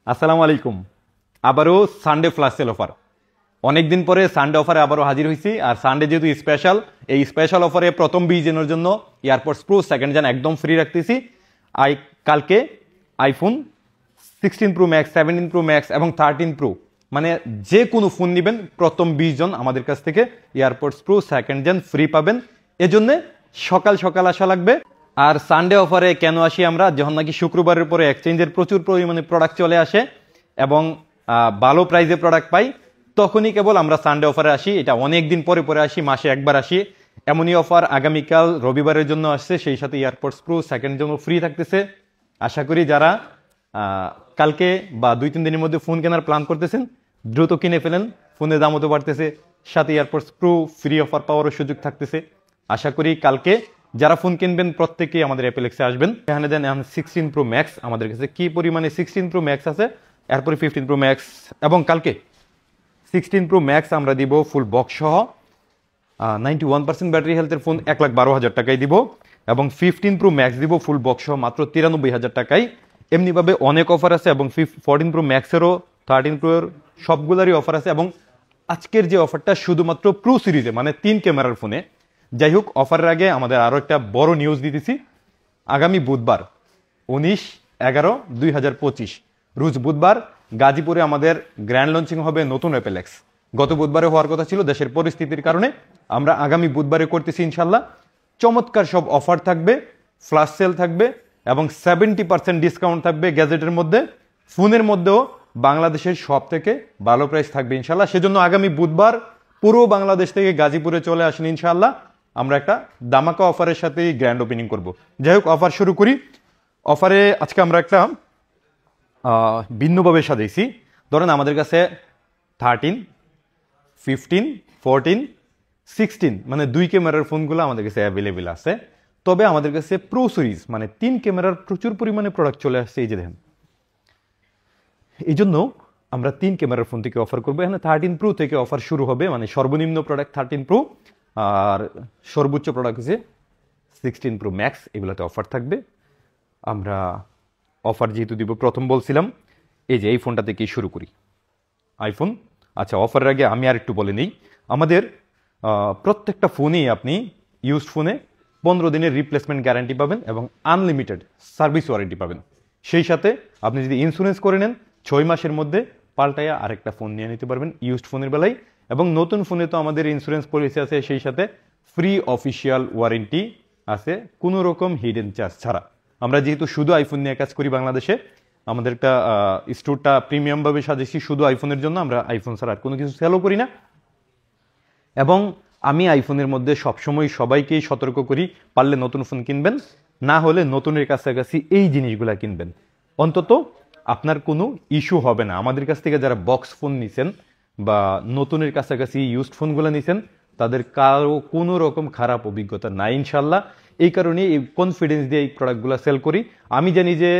আসসালামু আলাইকুম। আবারও সানডে ফ্ল্যাশ সেল অফার, অনেকদিন পরে সানডে অফারে আবারও হাজির হয়েছি। আর সানডে যেহেতু স্পেশাল, এই স্পেশাল অফারে প্রথম 20 জনের জন্য এয়ারপোর্টস প্রো সেকেন্ড জেন একদম ফ্রি রাখতেছি। কালকে iPhone 16 pro max, 17 pro max এবং 13 প্রো, মানে যে কোনো ফোন নেবেন প্রথম 20 জন আমাদের কাছ থেকে AirPods Pro second gen free পাবেন। এজন্য সকাল সকাল আসা লাগবে। আর সানডে অফারে কেন আসি আমরা, যখন নাকি শুক্রবারের পরে এক্সচেঞ্জের প্রচুর পরিমাণে প্রোডাক্ট চলে আসে এবং ভালো প্রাইজে প্রোডাক্ট পাই, তখনই কেবল আমরা সানডে অফারে আসি। এটা অনেক দিন পরে পরে আসি, মাসে একবার আসি। এমনই অফার আগামীকাল রবিবারের জন্য আসছে, সেই সাথে এয়ারপোর্টস প্রো সেকেন্ড জন্য ফ্রি থাকতেছে। আশা করি যারা কালকে বা 2-3 দিনের মধ্যে ফোন কেনার প্ল্যান করতেছেন দ্রুত কিনে ফেলেন। ফোনের দামও তো বাড়তেছে, সাথে এয়ারপোর্টস প্রো ফ্রি অফার পাওয়ারও সুযোগ থাকতেছে। আশা করি কালকে যারা ফোন কিনবেন প্রত্যেকেই আমাদের অ্যাপেলেক্সে আসবেন। এখানে দেন 16 প্রো ম্যাক্স আমাদের কাছে কি পরিমাণে 16 প্রো ম্যাক্স আছে, এরপরে 15 প্রো ম্যাক্স এবং কালকে 16 প্রো ম্যাক্স আমরা দিব ফুল বক্স সহ 91% ব্যাটারি হেলথের ফোন 1,12,000 টাকায় দিব এবং 15 প্রো ম্যাক্স দিব ফুল বক্স সহ মাত্র 93,000 টাকায়। এমনিভাবে অনেক অফার আছে এবং 14 প্রো ম্যাক্সেরও 13 প্রোর সবগুলারই অফার আছে। এবং আজকের যে অফারটা শুধুমাত্র প্রো সিরিজে, মানে 3 ক্যামেরার ফোনে। যাই হোক, অফারের আগে আমাদের আরও একটা বড় নিউজ দিতেছি। আগামী বুধবার 19/11/2025 রোজ বুধবার গাজীপুরে আমাদের গ্র্যান্ড লঞ্চিং হবে নতুন অ্যাপেলেক্স। গত বুধবারে হওয়ার কথা ছিল, দেশের পরিস্থিতির কারণে আমরা আগামী বুধবারে করতেছি ইনশাল্লাহ। চমৎকার সব অফার থাকবে, ফ্ল্যাশ সেল থাকবে এবং 70% ডিসকাউন্ট থাকবে গ্যাজেটের মধ্যে। ফোনের মধ্যেও বাংলাদেশের সব থেকে ভালো প্রাইস থাকবে ইনশাল্লাহ। সেজন্য আগামী বুধবার পুরো বাংলাদেশ থেকে গাজীপুরে চলে আসেন ইনশাল্লাহ। আমরা একটা দামাকা অফারের সাথেই গ্র্যান্ড ওপেনিং করব। যাই হোক, অফার শুরু করি। অফারে আজকে আমরা একটা ভিন্নভাবে সাজাইছি। ধরেন আমাদের কাছে 13, 15, 14, 16 মানে 2 ক্যামেরার ফোনগুলো আমাদের কাছে অ্যাভেলেবেল আছে। তবে আমাদের কাছে প্রো সিরিজ মানে 3 ক্যামেরার প্রচুর পরিমাণে প্রোডাক্ট চলে আসছে, এই যে দেখেন। এই জন্য আমরা 3 ক্যামেরার ফোন থেকে অফার করবো। এখানে 13 প্রো থেকে অফার শুরু হবে, মানে সর্বনিম্ন প্রোডাক্ট 13 প্রো আর সর্বোচ্চ প্রোডাক্ট হচ্ছে 16 প্রো ম্যাক্স, এগুলোতে অফার থাকবে। আমরা অফার যেহেতু দিব, প্রথম বলছিলাম এই যে এই ফোনটা থেকেই শুরু করি, আইফোন। আচ্ছা, অফারের আগে আমি আর একটু বলে নিই, আমাদের প্রত্যেকটা ফোনেই আপনি ইউজড ফোনে 15 দিনের রিপ্লেসমেন্ট গ্যারান্টি পাবেন এবং আনলিমিটেড সার্ভিস ওয়ারেন্টি পাবেন। সেই সাথে আপনি যদি ইন্স্যুরেন্স করে নেন 6 মাসের মধ্যে পাল্টাইয়া আরেকটা ফোন নিয়ে নিতে পারবেন ইউজড ফোনের বেলায়। এবং নতুন ফোনে তো আমাদের ইন্স্যুরেন্স পলিসি আছে, সেই সাথে ফ্রি অফিসিয়াল ওয়ারেন্টি আছে কোনো রকম হিডেন চার্জ ছাড়া। আমরা যেহেতু শুধু আইফোন নিয়ে কাজ করি বাংলাদেশে, আমাদের একটা স্টোরটা প্রিমিয়ামভাবে সাজেছি শুধু আইফোনের জন্য। আমরা আইফোন ছাড়া আর কোনো কিছু সেলও করি না। এবং আমি আইফোনের মধ্যে সবসময় সবাইকেই সতর্ক করি, পারলে নতুন ফোন কিনবেন, না হলে নতুনের কাছাকাছি এই জিনিসগুলা কিনবেন। অন্তত আপনার কোনো ইস্যু হবে না। আমাদের কাছ থেকে যারা বক্স ফোন নিছেন বা নতুনের কাছাকাছি ইউজড ফোনগুলো নিছেন, তাদের কারো কোনো রকম খারাপ অভিজ্ঞতা নাই ইনশাল্লাহ। এই কারণে এই কনফিডেন্স দিয়ে এই প্রোডাক্টগুলো সেল করি। আমি জানি যে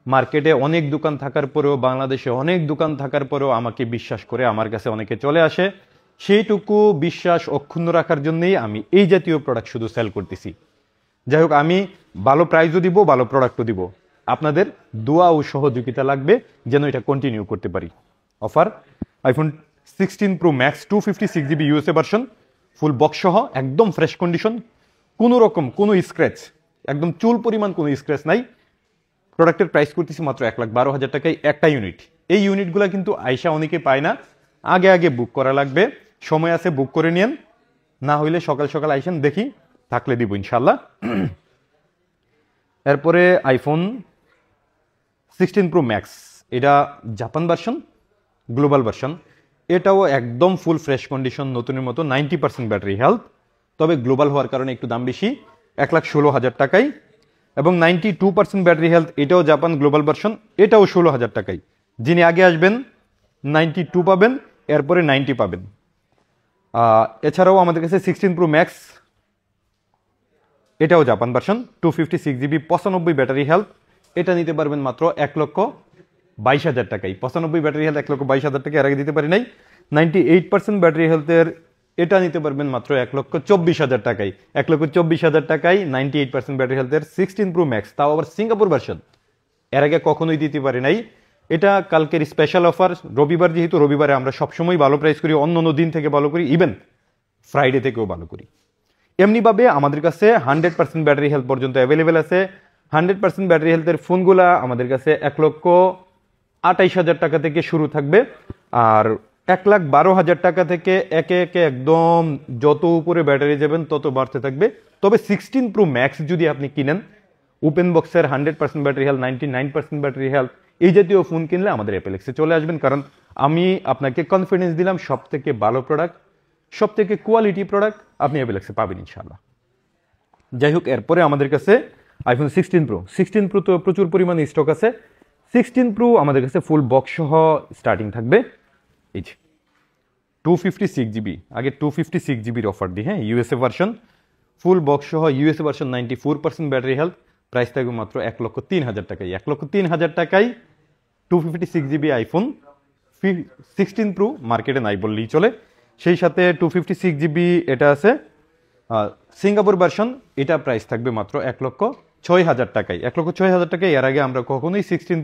মার্কেটে অনেক দোকান থাকার পরেও, বাংলাদেশে অনেক দোকান থাকার পরেও আমাকে বিশ্বাস করে আমার কাছে অনেকে চলে আসে। সেইটুকু বিশ্বাস অক্ষুণ্ণ রাখার জন্যই আমি এই জাতীয় প্রোডাক্ট শুধু সেল করতেছি। যাই হোক, আমি ভালো প্রাইসও দিব, ভালো প্রোডাক্টও দিব। আপনাদের দোয়া ও সহযোগিতা লাগবে যেন এটা কন্টিনিউ করতে পারি। Offer iPhone 16 pro max 256GB USA version, full box সহ, একদম ফ্রেশ কন্ডিশন, কোনো রকম কোনো স্ক্র্যাচ, একদম চুল পরিমাণ কোনো স্ক্র্যাচ নাই। প্রোডাক্টের প্রাইস করতেছি মাত্র 1,12,000 টাকায় একটা ইউনিট। এই ইউনিটগুলো কিন্তু আইসা অনেকে পায় না, আগে আগে বুক করা লাগবে। সময় আছে, বুক করে নিন, না হইলে সকাল সকাল আইসেন, দেখি থাকলে দিব ইনশাল্লাহ। এরপরে আইফোন 16 প্রো ম্যাক্স, এটা জাপান ভার্সন, গ্লোবাল ভার্সন। এটাও একদম ফুল ফ্রেশ কন্ডিশন, নতুনের মতো, 90% ব্যাটারি হেলথ। তবে গ্লোবাল হওয়ার কারণে একটু দাম বেশি, 1,16,000 টাকায়। এবং 92% ব্যাটারি হেলথ, এটাও জাপান গ্লোবাল ভার্সন, এটাও 16,000 টাকায়। যিনি আগে আসবেন 92 পাবেন, এরপরে 90 পাবেন। এছাড়াও আমাদের কাছে 16 প্রো ম্যাক্স, এটাও Japan version, 256GB, 95 battery health, এটা নিতে পারবেন মাত্র 1,22,000 টাকায়। 95 ব্যাটারি হেলথ 1,22,000 টাকা, এর আগে দিতে পারি নাই। 98% ব্যাটারি হেলথের এটা নিতে পারবেন মাত্র 1,24,000 টাকায়। 1,24,000 টাকায় 98% ব্যাটারি হেলথের 16 প্রো ম্যাক্স, তাও আবার সিঙ্গাপুর ভার্সন, এর আগে কখনোই দিতে পারি নাই। এটা কালকের স্পেশাল অফার, রবিবার যেহেতু, রবিবারে আমরা সবসময় ভালো প্রাইস করি, অন্য অন্য দিন থেকে ভালো করি, ইভেন ফ্রাইডে থেকেও ভালো করি। এমনিভাবে আমাদের কাছে 100% ব্যাটারি হেলথ পর্যন্ত অ্যাভেলেবেল আছে। 100% ব্যাটারি হেলথের ফোনগুলা আমাদের কাছে 1,28,000 টাকা থেকে শুরু থাকবে, আর 1,12,000 টাকা থেকে একে একে একদম যত উপরে ব্যাটারি যাবেন তত বাড়তে থাকবে। তবে 16 প্রো ম্যাক্স যদি আপনি কিনেন, ওপেন বক্সের 100% ব্যাটারি হেলথ, 99% ব্যাটারি হেলথ, এই জাতীয় ফোন কিনলে আমাদের অ্যাপেলেক্সে চলে আসবেন, কারণ আমি আপনাকে কনফিডেন্স দিলাম সব থেকে ভালো প্রোডাক্ট, সব থেকে কোয়ালিটি প্রোডাক্ট আপনি অ্যাপেলেক্সে পাবেন ইনশাআল্লাহ। যাই হোক, এরপরে আমাদের কাছে আইফোন 16 প্রো তো প্রচুর পরিমাণে স্টক আছে। 16 প্রো আমাদের কাছে ফুল বক্স সহ স্টার্টিং থাকবে এই যে 256 জিবি। আগে 256 জিবির অফার দিই, হ্যাঁ, ইউএসএ ভার্সন, ফুল বক্স সহ USA version, 94% battery health, price থাকবে মাত্র 1,03,000 টাকায়। 1,03,000 টাকায় 256 জিবি আইফোন 16 প্রো মার্কেটে নাই বললেই চলে। সেই সাথে 256 জিবি এটা আছে সিঙ্গাপুর ভার্সন, এটা প্রাইস থাকবে মাত্র 1,06,000 টাকায়। 1,06,000 টাকায় এর আগে আমরা কখনোই 16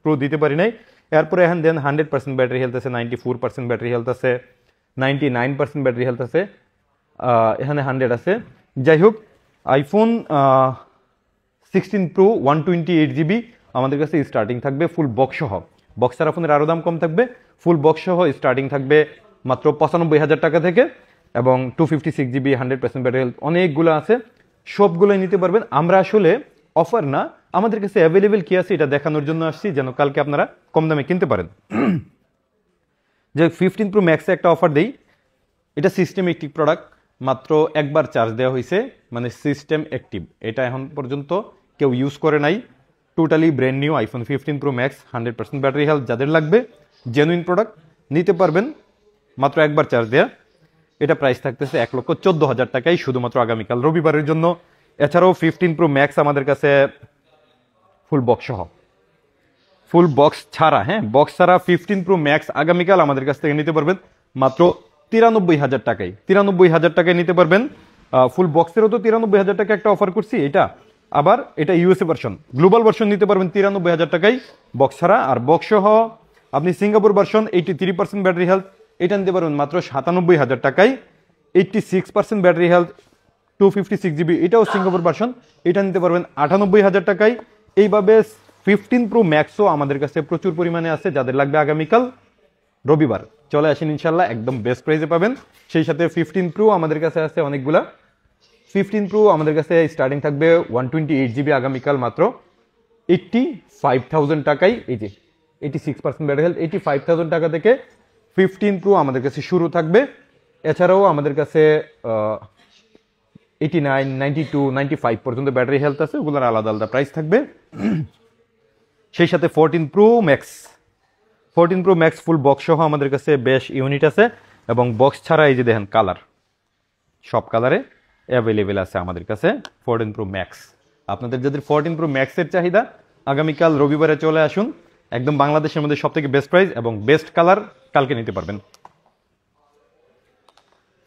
প্রো দিতে পারি নাই। এরপরে এখন দেন 100% ব্যাটারি হেলথ আছে, 94% ব্যাটারি হেলথ আছে, 99% ব্যাটারি হেলথ আছে, এখানে 100 আছে। যাই হোক, আইফোন 16 প্রো 128 জিবি আমাদের কাছে স্টার্টিং থাকবে ফুল বক্স সহ। বক্স ছাড়া ফোনের আরও দাম কম থাকবে, ফুল বক্স সহ স্টার্টিং থাকবে মাত্র 95,000 টাকা থেকে, এবং 256 জিবি 100% ব্যাটারি হেলথ অনেকগুলো আছে, সবগুলোই নিতে পারবেন। আমরা আসলে অফার না, আমাদের কাছে অ্যাভেলেবেল কি আছে এটা দেখানোর জন্য আসছি, যেন কালকে আপনারা কম দামে কিনতে পারেন। যে 15 প্রো ম্যাক্সে একটা অফার দেই, এটা সিস্টেম অ্যাক্টিভ প্রোডাক্ট, মাত্র একবার চার্জ দেওয়া হয়েছে, মানে সিস্টেম অ্যাক্টিভ, এটা এখন পর্যন্ত কেউ ইউজ করে নাই, totally brand new iPhone 15 pro max 100% battery health. যাদের লাগবে জেনুইন প্রোডাক্ট নিতে পারবেন, মাত্র একবার চার্জ দেয়া। এটা প্রাইস থাকতেছে 1,14,000 টাকায় শুধুমাত্র আগামীকাল রবিবারের জন্য। এছাড়াও 15 প্রো ম্যাক্স আমাদের কাছে ফুল বক্স সহ, ফুল বক্স ছাড়া, হ্যাঁ বক্স ছাড়া 15 প্রো ম্যাক্স আগামীকাল আমাদের কাছ থেকে নিতে পারবেন মাত্র 93,000 টাকায়। 93,000 টাকায় নিতে পারবেন। ফুল বক্সেরও তো 93,000 টাকা একটা অফার করছি, এটা আবার এটা ইউএসএ ভার্সন, গ্লোবাল ভার্সন নিতে পারবেন 93,000 টাকায় বক্স ছাড়া। আর বক্স সহ আপনি সিঙ্গাপুর ভার্সন 83% ব্যাটারি হেলথ, এটা নিতে পারবেন মাত্র 97,000 টাকায়। 86% ব্যাটারি হেলথ 256 জিবি, এটাও সিঙ্গাপুর ভার্সন, এটা নিতে পারবেন 98,000 টাকায়। এইভাবে 15 প্রো ম্যাক্সও আমাদের কাছে প্রচুর পরিমাণে আছে, যাদের লাগবে আগামীকাল রবিবার চলে আসেন ইনশাল্লাহ, একদম বেস্ট প্রাইসে পাবেন। সেই সাথে 15 প্রো আমাদের কাছে আছে অনেকগুলা। 15 প্রো আমাদের কাছে স্টার্টিং থাকবে 128 জিবি আগামীকাল মাত্র 85,000 টাকায়। এই যে 86% ব্যাটারি হেলথ, 85,000 টাকা থেকে 15 প্রো আমাদের কাছে শুরু থাকবে। এছাড়াও আমাদের কাছে 89, 92, 95 পর্যন্ত ব্যাটারি হেলথ আছে, ওগুলোর আলাদা আলাদা প্রাইস থাকবে। সেই সাথে 14 প্রো ম্যাক্স ফুল বক্স সহ আমাদের কাছে বেশ ইউনিট আছে, এবং বক্স ছাড়া এই যে দেখেন কালার, সব কালারে অ্যাভেলেবেল আছে আমাদের কাছে 14 প্রো ম্যাক্স। আপনাদের যাদের 14 প্রো ম্যাক্সের চাহিদা, আগামীকাল রবিবারে চলে আসুন, একদম বাংলাদেশের মধ্যে সব থেকে বেস্ট প্রাইস এবং বেস্ট কালার কালকে নিতে পারবেন।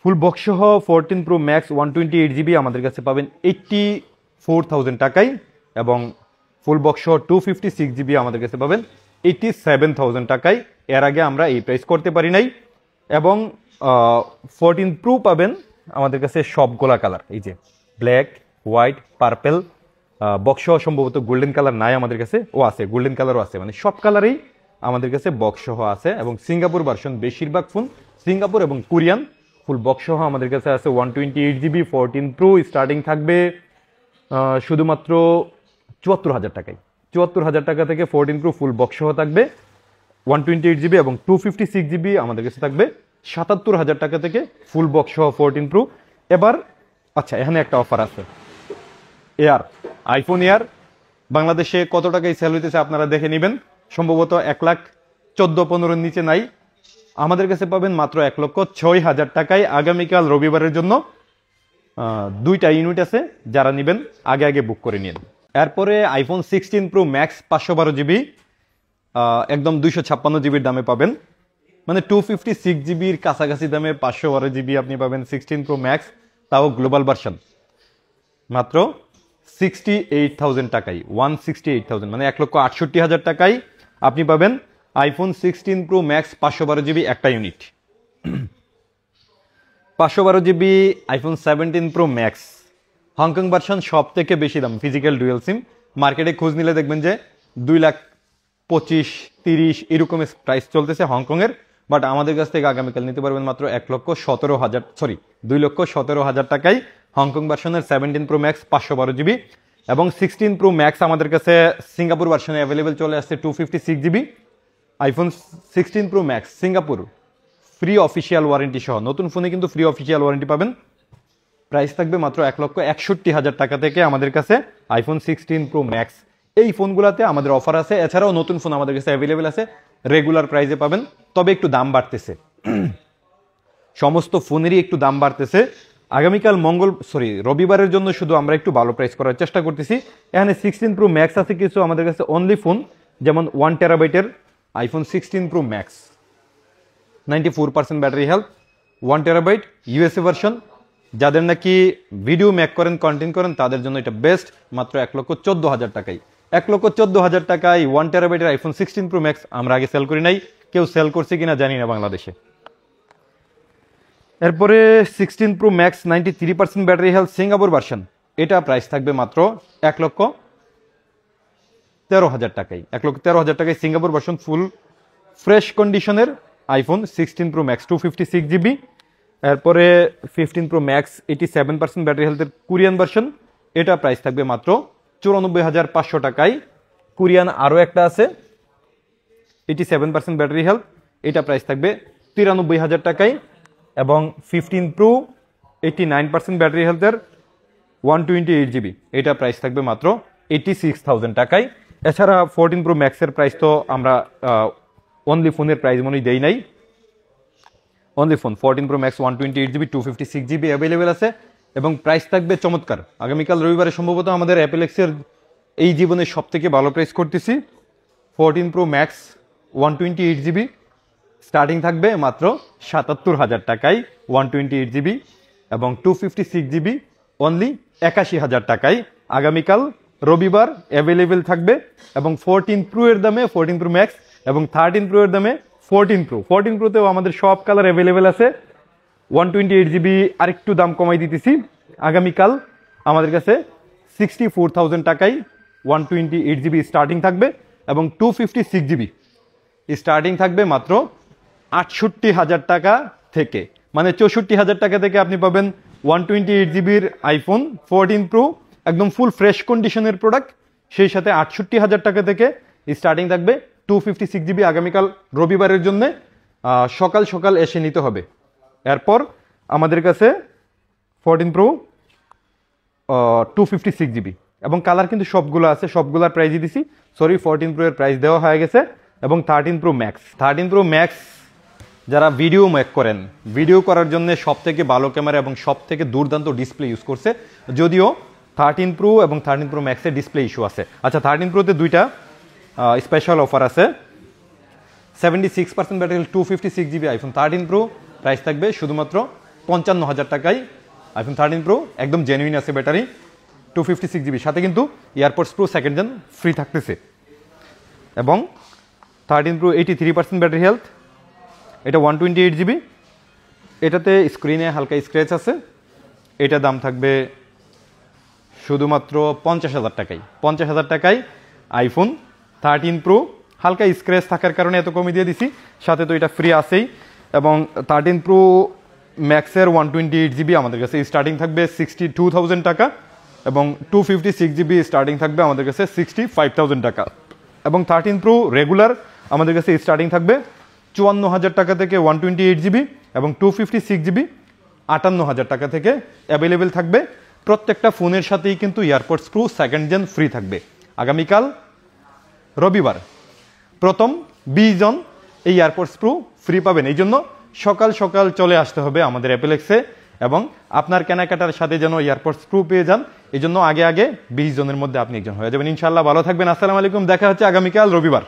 ফুল বক্স সহ 14 প্রো ম্যাক্স 128 জিবি আমাদের কাছে পাবেন 84,000 টাকায়, এবং ফুল বক্স সহ 256 জিবি আমাদের কাছে পাবেন 87,000 টাকায়। এর আগে আমরা এই প্রাইস করতে পারি নাই। এবং 14 প্রো পাবেন আমাদের কাছে সবগুলা কালার, এই যে ব্ল্যাক, হোয়াইট, পার্পেল, বক্স সহ সম্ভবত গোল্ডেন কালার নাই আমাদের কাছে, ও আছে গোল্ডেন কালারও আছে, মানে সব কালারেই আমাদের কাছে বক্স সহ আছে। এবং সিঙ্গাপুর ভার্সন বেশিরভাগ ফোন সিঙ্গাপুর এবং কোরিয়ান, ফুল বক্স সহ আমাদের কাছে আছে 128 জিবি 14 প্রো স্টার্টিং থাকবে শুধুমাত্র 74,000 টাকায়। 74,000 টাকা থেকে 14 প্রো ফুল বক্স সহ থাকবে 128 জিবি, এবং 256 জিবি আমাদের কাছে থাকবে 77,000 টাকা থেকে ফুল বক্স সহ 14 প্রো। এবার আচ্ছা, এখানে একটা অফার আছে, এয়ার, আইফোন এয়ার বাংলাদেশে কত টাকায় সেল হইতেছে আপনারা দেখে নেবেন, সম্ভবত 1,14,15 নিচে নাই। আমাদের কাছে পাবেন মাত্র 1,06,000 টাকায় আগামীকাল রবিবারের জন্য। 2টা ইউনিট আছে, যারা নেবেন আগে আগে বুক করে নিন। এরপরে আইফোন 16 প্রো ম্যাক্স 512 জিবি একদম 256 জিবির দামে পাবেন, মানে 256 জিবির কাছাকাছি দামে 512 জিবি আপনি পাবেন 16 প্রো ম্যাক্স, তাও গ্লোবাল ভার্সন মাত্র 68,000 টাকায়। 168,000 মানে 1,68,000 টাকায় আপনি পাবেন আইফোন 16 প্রো ম্যাক্স 512 জিবি একটা unit, 512 GB iPhone 17 pro max Hong Kong version সব থেকে বেশি দাম ফিজিক্যাল ডুয়েল সিম। মার্কেটে খোঁজ নিলে দেখবেন যে 2,25,30 এরকম প্রাইস চলতেছে হংকংয়ের, বাট আমাদের কাছ থেকে আগামীকাল নিতে পারবেন মাত্র 2,17,000 টাকায় হংকং ভার্সনের 17 প্রো ম্যাক্স 512 জিবি, এবং 16 প্রো ম্যাক্স আমাদের কাছে সিঙ্গাপুর ভার্সনে অ্যাভেলেবেল চলে আসছে 256 GB. IPhone 16 pro max Singapore free official warranty সহ, নতুন ফোনে কিন্তু ফ্রি অফিসিয়াল ওয়ারেন্টি পাবেন। প্রাইস থাকবে মাত্র 1,61,000 টাকা থেকে আমাদের কাছে আইফোন 16 প্রো ম্যাক্স। এই ফোনগুলোতে আমাদের অফার আছে, এছাড়াও নতুন ফোন আমাদের কাছে অ্যাভেলেবেল আছে, রেগুলার প্রাইসে পাবেন, তবে একটু দাম বাড়তেছে, সমস্ত ফোনেরই একটু দাম বাড়তেছে। আগামীকাল রবিবারের জন্য শুধু আমরা একটু ভালো প্রাইস করার চেষ্টা করতেছি। এখানে 16 প্রো ম্যাক্স আছে কিছু আমাদের কাছে অনলি ফোন, যেমন 1 টেরাবাইটের iPhone 16 pro max, 94% battery health, 1 terabyte USA version. যাদের নাকি ভিডিও মেক করেন, কন্টেন্ট করেন, তাদের জন্য এটা বেস্ট, মাত্র 1,14,000 টাকায়। 1,14,000 টাকায় 1 টেরাবাইটের আইফোন 16 প্রো ম্যাক্স আমরা আগে সেল করি নাই, কেউ সেল করছে কিনা জানি না বাংলাদেশে। এরপরে 16 pro max 93% battery health Singapore version, এটা প্রাইস থাকবে মাত্র 1,13,000 টাকায়। 1,13,000 টাকায় সিঙ্গাপুর ভার্সন ফুল ফ্রেশ কন্ডিশনের আইফোন 16 প্রো ম্যাক্স 256 জিবি। এরপরে 15 প্রো ম্যাক্স 87% ব্যাটারি হেলথের কোরিয়ান ভার্সন, এটা প্রাইস থাকবে মাত্র 94,500 টাকায়। কোরিয়ান আরও একটা আছে 87% ব্যাটারি হেলথ, এটা প্রাইস থাকবে 93,000 টাকায়। এবং 15 প্রো 89% ব্যাটারি হেলথের 128 জিবি, এটা প্রাইস থাকবে মাত্র 86,000 টাকায়। এছাড়া 14 প্রো ম্যাক্সের প্রাইস তো আমরা অনলি ফোনের প্রাইস মনে দেই নাই, only phone 14 pro max 128 GB 256 GB available আছে, এবং প্রাইস থাকবে চমৎকার। আগামীকাল রবিবারে সম্ভবত আমাদের অ্যাপেলেক্সের এই জীবনের সব থেকে ভালো প্রাইস করতেছি। 14 প্রো ম্যাক্স 128 জিবি স্টার্টিং থাকবে মাত্র 77,000 টাকায় 128 জিবি, এবং 256 জিবি অনলি 81,000 টাকায় আগামীকাল রবিবার অ্যাভেলেবেল থাকবে। এবং 14 প্রো এর দামে 14 প্রো ম্যাক্স এবং 13 প্রো এর দামে 14 প্রোতেও আমাদের সব কালার অ্যাভেলেবেল আছে। 128 জিবি আরেকটু দাম কমাই দিতেছি, আগামীকাল আমাদের কাছে 64,000 টাকায় 128 জিবি স্টার্টিং থাকবে, এবং 256 জিবি স্টার্টিং থাকবে মাত্র 68,000 টাকা থেকে, মানে 64,000 টাকা থেকে আপনি পাবেন 128 জিবির আইফোন 14 প্রো, একদম ফুল ফ্রেশ কন্ডিশনের প্রোডাক্ট। সেই সাথে 68,000 টাকা থেকে স্টার্টিং থাকবে 256 জিবি। আগামীকাল রবিবারের জন্য সকাল সকাল এসে নিতে হবে। এরপর আমাদের কাছে 14 প্রো 256 জিবি, এবং কালার কিন্তু সবগুলো আছে, সবগুলোর প্রাইসই দিছি, 14 প্রো এর প্রাইস দেওয়া হয়ে গেছে। এবং 13 প্রো ম্যাক্স যারা ভিডিও মেক করেন, ভিডিও করার জন্য সব থেকে ভালো ক্যামেরা এবং সব থেকে দুর্দান্ত ডিসপ্লে ইউজ করছে, যদিও 13 প্রো এবং 13 প্রো ম্যাক্সের ডিসপ্লে ইস্যু আছে। আচ্ছা, 13 প্রোতে দুইটা স্পেশাল অফার আছে। 76% battery 256 GB iPhone 13 Pro price থাকবে শুধুমাত্র 55,000 টাকায়। আইফোন 13 প্রো একদম জেনুইন আছে ব্যাটারি, 256 জিবি, সাথে কিন্তু AirPods Pro second gen free থাকতেছে। এবং 13 প্রো 83% ব্যাটারি হেলথ, এটা 128 জিবি, এটাতে স্ক্রিনে হালকা স্ক্র্যাচ আছে, এটা দাম থাকবে শুধুমাত্র 50,000 টাকায়। 50,000 টাকায় আইফোন 13 প্রো, হালকা স্ক্র্যাচ থাকার কারণে এত কমে দিয়ে দিছি, সাথে তো এটা ফ্রি আছেই। এবং 13 প্রো ম্যাক্সের 128 জিবি আমাদের কাছে স্টার্টিং থাকবে 62,000 টাকা, এবং 256 জিবি স্টার্টিং থাকবে আমাদের কাছে 65,000 টাকা। এবং 13 প্রো রেগুলার আমাদের কাছে স্টার্টিং থাকবে 54,000 টাকা থেকে 128 জিবি, এবং 256 জিবি 58,000 টাকা থেকে অ্যাভেলেবেল থাকবে। প্রত্যেকটা ফোনের সাথেই কিন্তু AirPods Pro second gen free থাকবে। আগামীকাল রবিবার প্রথম 20 জন এই এয়ারপডস প্রো ফ্রি পাবেন, এই জন্য সকাল সকাল চলে আসতে হবে আমাদের অ্যাপেলেক্সে, এবং আপনার কেনাকাটার সাথে যেন এয়ারপডস প্রো পেয়ে যান, এই জন্য আগে 20 জনের মধ্যে আপনি একজন হয়ে যাবেন ইনশাল্লাহ। ভালো থাকবেন, আসসালামু আলাইকুম, দেখা হচ্ছে আগামীকাল রবিবার।